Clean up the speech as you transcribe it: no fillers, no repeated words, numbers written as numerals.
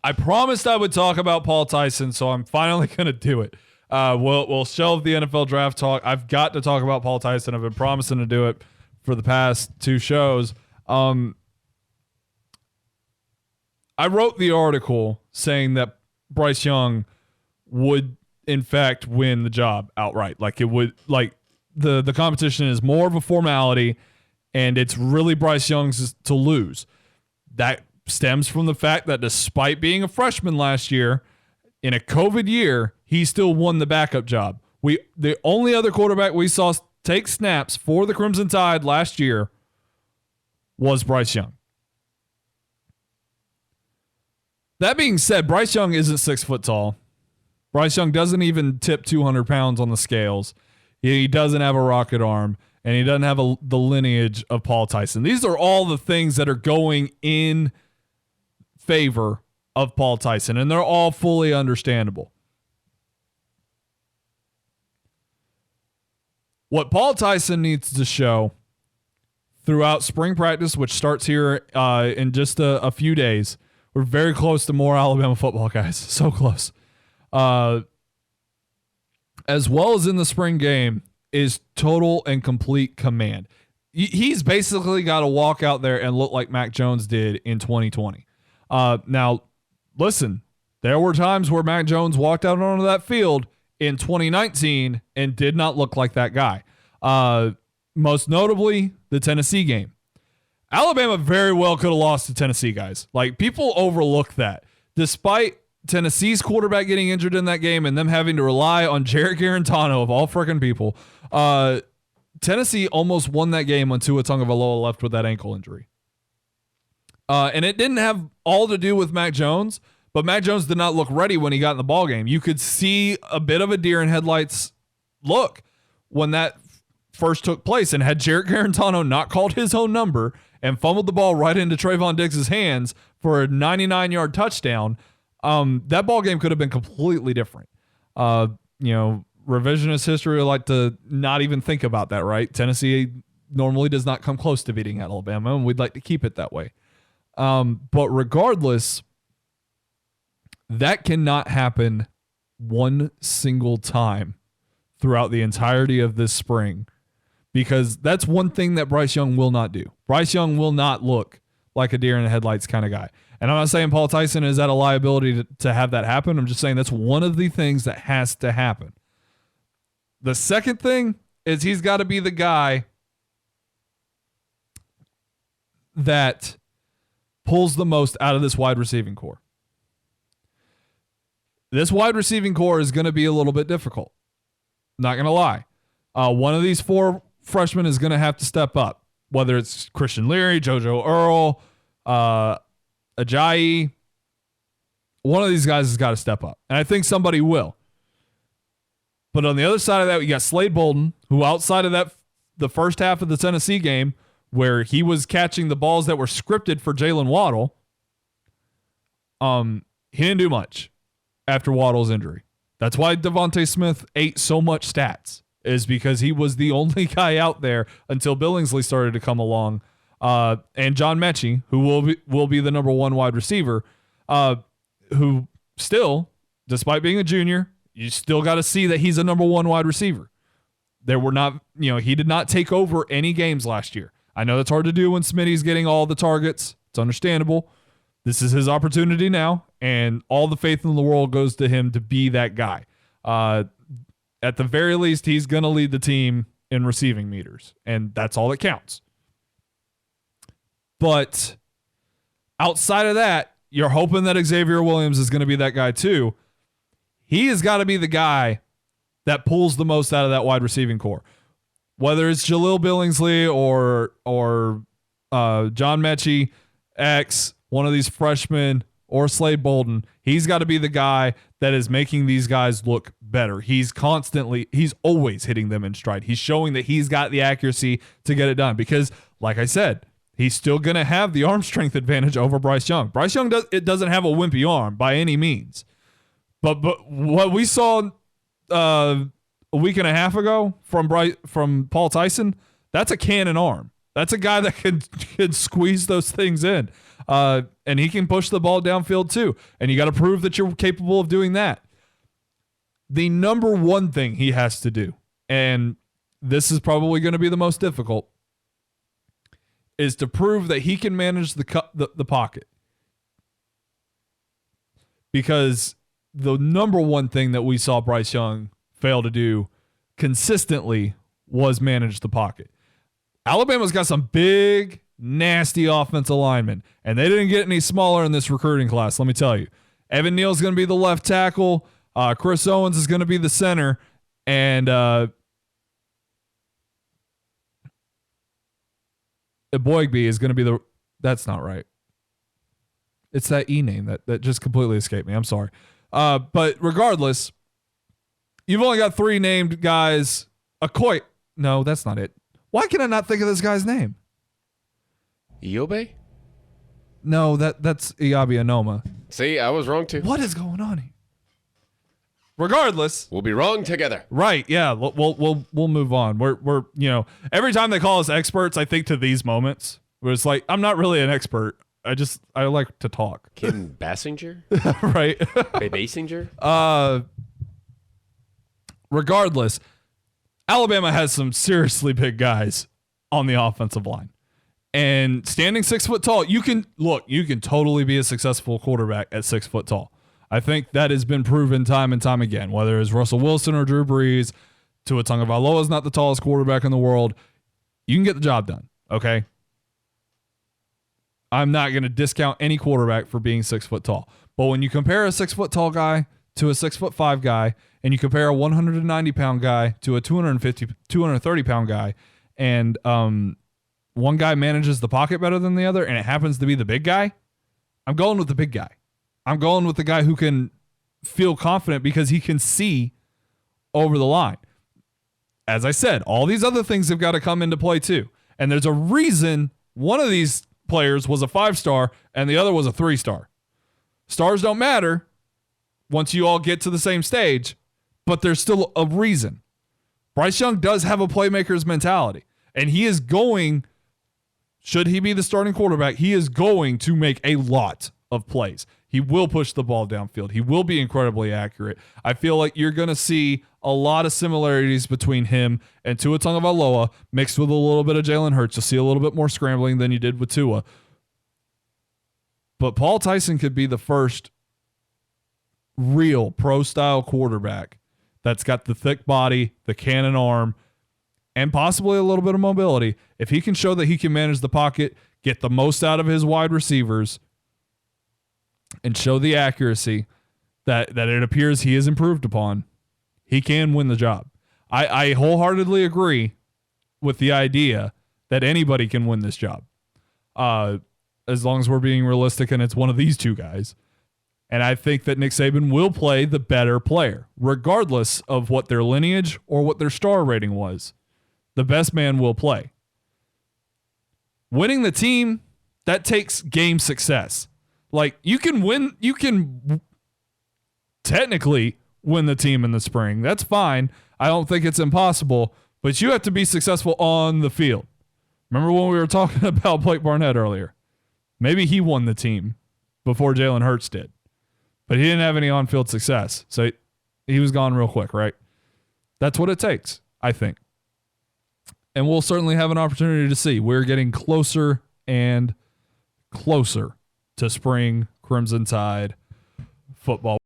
I promised I would talk about Paul Tyson, so I'm finally going to do it. We'll shelve the NFL draft talk. I've got to talk about Paul Tyson. I've been promising to do it for the past 2 shows. I wrote the article saying that Bryce Young would, in fact, win the job outright. Like it would, like the competition is more of a formality, and it's really Bryce Young's to lose. That stems from the fact that despite being a freshman last year, in a COVID year, he still won the backup job. The only other quarterback we saw take snaps for the Crimson Tide last year was Bryce Young. That being said, Bryce Young isn't 6 foot tall. Bryce Young doesn't even tip 200 pounds on the scales. He doesn't have a rocket arm, and he doesn't have the lineage of Paul Tyson. These are all the things that are going in favor of Paul Tyson, and they're all fully understandable. What Paul Tyson needs to show throughout spring practice, which starts here in just a few days, we're very close to more Alabama football, guys. So close. As well as in the spring game, is total and complete command. He's basically got to walk out there and look like Mac Jones did in 2020. Now, listen, there were times where Mac Jones walked out onto that field in 2019 and did not look like that guy. Most notably, the Tennessee game. Alabama very well could have lost to Tennessee, guys. Like, people overlook that. Despite Tennessee's quarterback getting injured in that game and them having to rely on Jarrett Garantano, of all freaking people, Tennessee almost won that game when Tua Tagovailoa left with that ankle injury. And it didn't have all to do with Mac Jones, but Mac Jones did not look ready when he got in the ball game. You could see a bit of a deer in headlights look when that first took place. And had Jarrett Garantano not called his own number and fumbled the ball right into Trayvon Diggs' hands for a 99-yard touchdown, that ball game could have been completely different. Revisionist history would like to not even think about that, right? Tennessee normally does not come close to beating Alabama, and we'd like to keep it that way. But regardless, that cannot happen one single time throughout the entirety of this spring, because that's one thing that Bryce Young will not do. Bryce Young will not look like a deer in the headlights kind of guy. And I'm not saying Paul Tyson is at a liability to have that happen. I'm just saying that's one of the things that has to happen. The second thing is he's got to be the guy that pulls the most out of this wide receiving core. This wide receiving core is going to be a little bit difficult. Not going to lie. One of these 4 freshmen is going to have to step up, whether it's Christian Leary, JoJo Earl, Ajayi. One of these guys has got to step up, and I think somebody will. But on the other side of that, you got Slade Bolden, who outside of that, the first half of the Tennessee game, where he was catching the balls that were scripted for Jalen Waddle, he didn't do much after Waddle's injury. That's why Devontae Smith ate so much stats, is because he was the only guy out there until Billingsley started to come along. And John Mechie, who will be the number 1 wide receiver, who still, despite being a junior, you still got to see that he's a number 1 wide receiver. There were not, he did not take over any games last year. I know that's hard to do when Smitty's getting all the targets. It's understandable. This is his opportunity now, and all the faith in the world goes to him to be that guy. At the very least, he's going to lead the team in receiving meters, and that's all that counts. But outside of that, you're hoping that Xavier Williams is going to be that guy too. He has got to be the guy that pulls the most out of that wide receiving core. Whether it's Jaleel Billingsley or John Mechie, X, one of these freshmen, or Slade Bolden, he's got to be the guy that is making these guys look better. He's always hitting them in stride. He's showing that he's got the accuracy to get it done because, like I said, he's still going to have the arm strength advantage over Bryce Young. Bryce Young doesn't have a wimpy arm by any means. But what we saw a week and a half ago from Paul Tyson, that's a cannon arm. That's a guy that can squeeze those things in. And he can push the ball downfield too. And you got to prove that you're capable of doing that. The number one thing he has to do, and this is probably going to be the most difficult, is to prove that he can manage the pocket. Because the number one thing that we saw Bryce Young fail to do consistently was manage the pocket. Alabama's got some big, nasty offensive linemen, and they didn't get any smaller in this recruiting class, let me tell you. Evan Neal's going to be the left tackle. Chris Owens is going to be the center, and Boygby is going to be the... That's not right. It's that E name that just completely escaped me. I'm sorry. But regardless, you've only got 3 named guys. No, that's not it. Why can I not think of this guy's name? Iobe? No, that's Iabi Anoma. See, I was wrong too. What is going on here? Regardless, we'll be wrong together. Right? Yeah. We'll move on. We're every time they call us experts, I think to these moments where it's like I'm not really an expert. I like to talk. Kim Basinger? Right. Basinger? Regardless, Alabama has some seriously big guys on the offensive line. And standing 6 foot tall, you can totally be a successful quarterback at 6 foot tall. I think that has been proven time and time again, whether it's Russell Wilson or Drew Brees. Tua Tagovailoa is not the tallest quarterback in the world. You can get the job done, okay? I'm not going to discount any quarterback for being 6 foot tall. But when you compare a 6 foot tall guy to a 6'5" guy, and you compare a 190 pound guy to a 230 pound guy, and one guy manages the pocket better than the other, and it happens to be the big guy, I'm going with the big guy. I'm going with the guy who can feel confident because he can see over the line. As I said, all these other things have got to come into play too. And there's a reason one of these players was a 5-star and the other was a 3-star. Stars don't matter once you all get to the same stage, but there's still a reason. Bryce Young does have a playmaker's mentality, and he is going, should he be the starting quarterback, he is going to make a lot of plays. He will push the ball downfield. He will be incredibly accurate. I feel like you're going to see a lot of similarities between him and Tua Tagovailoa mixed with a little bit of Jalen Hurts. You'll see a little bit more scrambling than you did with Tua. But Paul Tyson could be the first real pro-style quarterback that's got the thick body, the cannon arm, and possibly a little bit of mobility. If he can show that he can manage the pocket, get the most out of his wide receivers, and show the accuracy that it appears he has improved upon, he can win the job. I wholeheartedly agree with the idea that anybody can win this job, as long as we're being realistic and it's one of these two guys. And I think that Nick Saban will play the better player, regardless of what their lineage or what their star rating was. The best man will play. Winning the team, that takes game success. Like, you can technically win the team in the spring. That's fine. I don't think it's impossible, but you have to be successful on the field. Remember when we were talking about Blake Barnett earlier? Maybe he won the team before Jalen Hurts did, but he didn't have any on-field success. So he was gone real quick, right? That's what it takes, I think. And we'll certainly have an opportunity to see. We're getting closer and closer to spring Crimson Tide football.